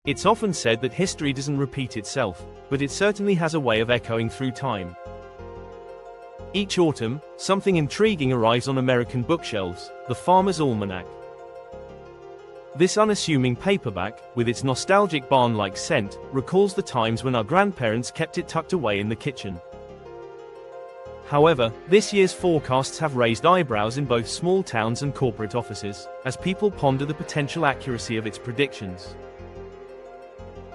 It's often said that history doesn't repeat itself, but it certainly has a way of echoing through time. Each autumn, something intriguing arrives on American bookshelves, the Farmers Almanac. This unassuming paperback, with its nostalgic barn-like scent, recalls the times when our grandparents kept it tucked away in the kitchen. However, this year's forecasts have raised eyebrows in both small towns and corporate offices, as people ponder the potential accuracy of its predictions.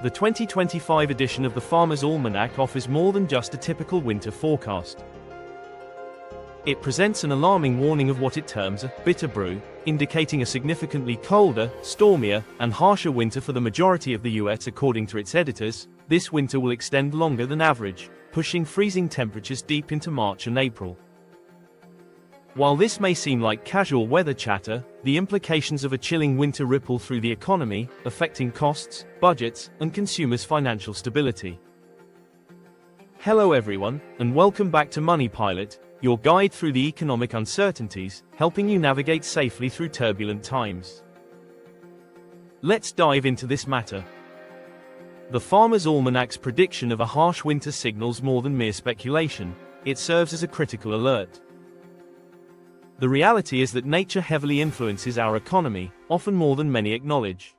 The 2025 edition of the Farmers Almanac offers more than just a typical winter forecast. It presents an alarming warning of what it terms a bitter brew, indicating a significantly colder, stormier, and harsher winter for the majority of the US. According to its editors, this winter will extend longer than average, pushing freezing temperatures deep into March and April. While this may seem like casual weather chatter, the implications of a chilling winter ripple through the economy, affecting costs, budgets, and consumers' financial stability. Hello everyone, and welcome back to MoneyPilot, your guide through the economic uncertainties, helping you navigate safely through turbulent times. Let's dive into this matter. The Farmers Almanac's prediction of a harsh winter signals more than mere speculation. It serves as a critical alert. The reality is that nature heavily influences our economy, often more than many acknowledge.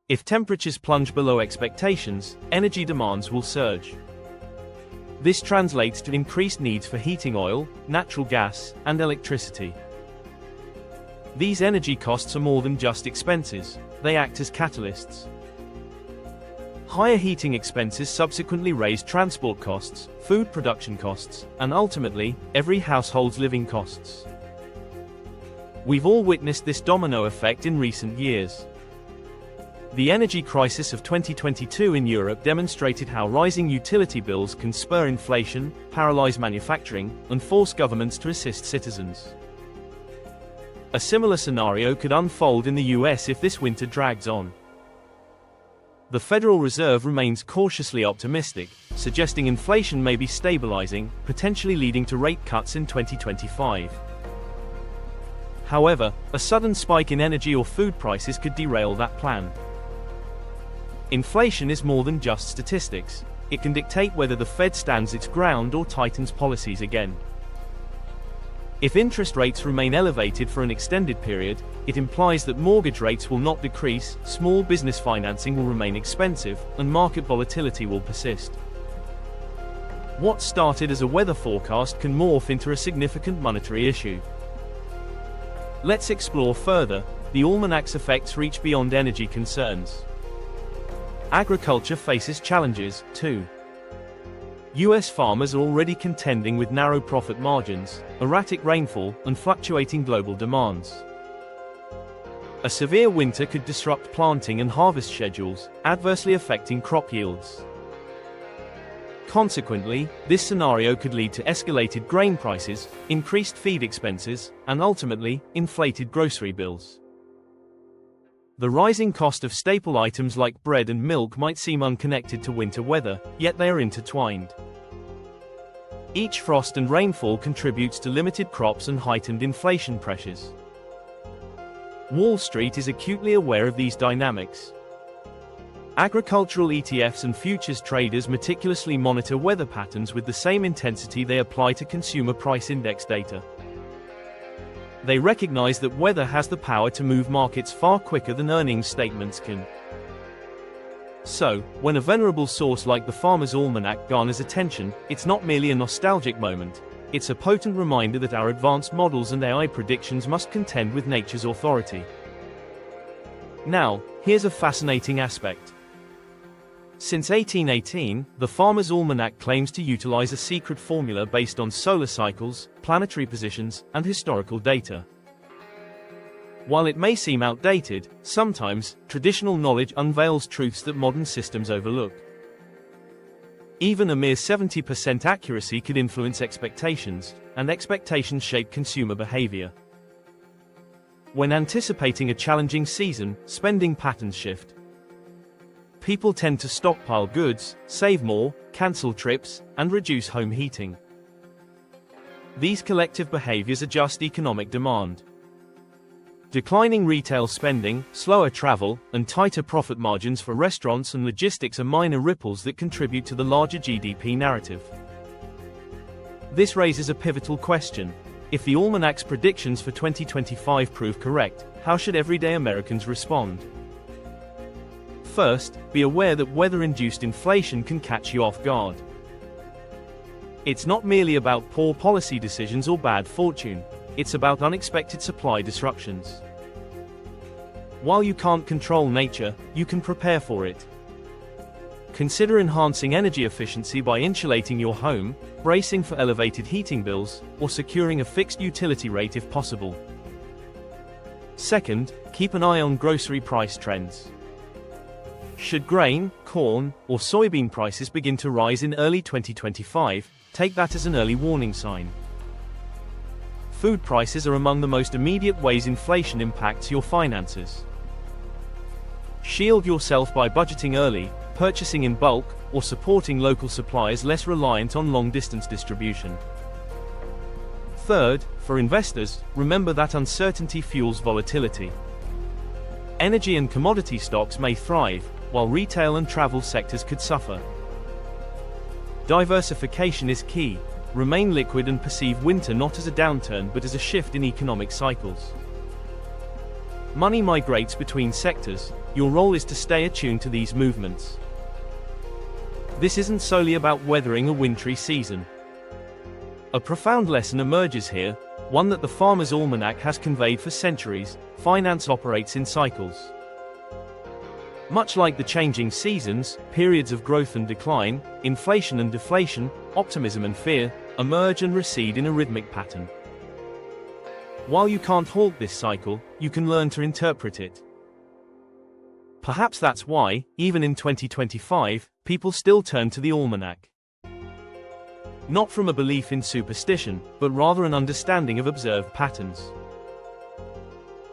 If temperatures plunge below expectations, energy demands will surge. This translates to increased needs for heating oil, natural gas, and electricity. These energy costs are more than just expenses, they act as catalysts. Higher heating expenses subsequently raise transport costs, food production costs, and ultimately, every household's living costs. We've all witnessed this domino effect in recent years. The energy crisis of 2022 in Europe demonstrated how rising utility bills can spur inflation, paralyze manufacturing, and force governments to assist citizens. A similar scenario could unfold in the US if this winter drags on. The Federal Reserve remains cautiously optimistic, suggesting inflation may be stabilizing, potentially leading to rate cuts in 2025. However, a sudden spike in energy or food prices could derail that plan. Inflation is more than just statistics. It can dictate whether the Fed stands its ground or tightens policies again. If interest rates remain elevated for an extended period, it implies that mortgage rates will not decrease, small business financing will remain expensive, and market volatility will persist. What started as a weather forecast can morph into a significant monetary issue. Let's explore further. The almanac's effects reach beyond energy concerns. Agriculture faces challenges, too. US farmers are already contending with narrow profit margins, erratic rainfall, and fluctuating global demands. A severe winter could disrupt planting and harvest schedules, adversely affecting crop yields. Consequently, this scenario could lead to escalated grain prices, increased feed expenses, and ultimately, inflated grocery bills. The rising cost of staple items like bread and milk might seem unconnected to winter weather, yet they are intertwined. Each frost and rainfall contributes to limited crops and heightened inflation pressures. Wall Street is acutely aware of these dynamics. Agricultural ETFs and futures traders meticulously monitor weather patterns with the same intensity they apply to consumer price index data. They recognize that weather has the power to move markets far quicker than earnings statements can. So, when a venerable source like the Farmers Almanac garners attention, it's not merely a nostalgic moment. It's a potent reminder that our advanced models and AI predictions must contend with nature's authority. Now, here's a fascinating aspect. Since 1818, the Farmers Almanac claims to utilize a secret formula based on solar cycles, planetary positions, and historical data. While it may seem outdated, sometimes, traditional knowledge unveils truths that modern systems overlook. Even a mere 70% accuracy could influence expectations, and expectations shape consumer behavior. When anticipating a challenging season, spending patterns shift. People tend to stockpile goods, save more, cancel trips, and reduce home heating. These collective behaviors adjust economic demand. Declining retail spending, slower travel, and tighter profit margins for restaurants and logistics are minor ripples that contribute to the larger GDP narrative. This raises a pivotal question. If the Almanac's predictions for 2025 prove correct, how should everyday Americans respond? First, be aware that weather-induced inflation can catch you off guard. It's not merely about poor policy decisions or bad fortune. It's about unexpected supply disruptions. While you can't control nature, you can prepare for it. Consider enhancing energy efficiency by insulating your home, bracing for elevated heating bills, or securing a fixed utility rate if possible. Second, keep an eye on grocery price trends. Should grain, corn, or soybean prices begin to rise in early 2025, take that as an early warning sign. Food prices are among the most immediate ways inflation impacts your finances. Shield yourself by budgeting early, purchasing in bulk, or supporting local suppliers less reliant on long-distance distribution. Third, for investors, remember that uncertainty fuels volatility. Energy and commodity stocks may thrive, while retail and travel sectors could suffer. Diversification is key. Remain liquid and perceive winter not as a downturn but as a shift in economic cycles. Money migrates between sectors. Your role is to stay attuned to these movements. This isn't solely about weathering a wintry season. A profound lesson emerges here, one that the Farmers Almanac has conveyed for centuries: finance operates in cycles. Much like the changing seasons, periods of growth and decline, inflation and deflation, optimism and fear, emerge and recede in a rhythmic pattern. While you can't halt this cycle, you can learn to interpret it. Perhaps that's why, even in 2025, people still turn to the Almanac. Not from a belief in superstition, but rather an understanding of observed patterns.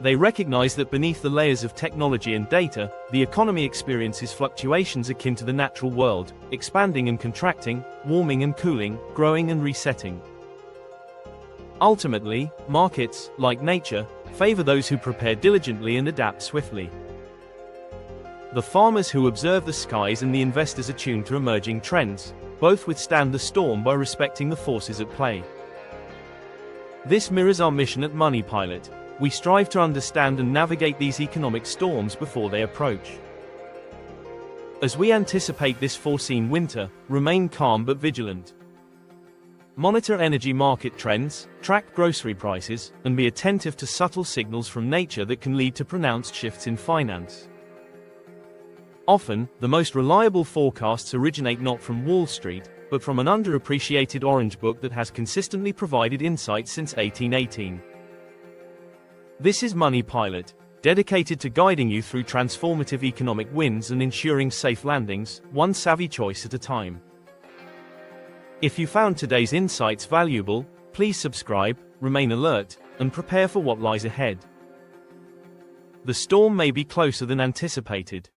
They recognize that beneath the layers of technology and data, the economy experiences fluctuations akin to the natural world, expanding and contracting, warming and cooling, growing and resetting. Ultimately, markets, like nature, favor those who prepare diligently and adapt swiftly. The farmers who observe the skies and the investors attuned to emerging trends, both withstand the storm by respecting the forces at play. This mirrors our mission at MoneyPilot. We strive to understand and navigate these economic storms before they approach. As we anticipate this foreseen winter, remain calm but vigilant. Monitor energy market trends, track grocery prices, and be attentive to subtle signals from nature that can lead to pronounced shifts in finance. Often, the most reliable forecasts originate not from Wall Street, but from an underappreciated orange book that has consistently provided insights since 1818. This is MoneyPilot, dedicated to guiding you through transformative economic wins and ensuring safe landings, one savvy choice at a time. If you found today's insights valuable, please subscribe, remain alert, and prepare for what lies ahead. The storm may be closer than anticipated.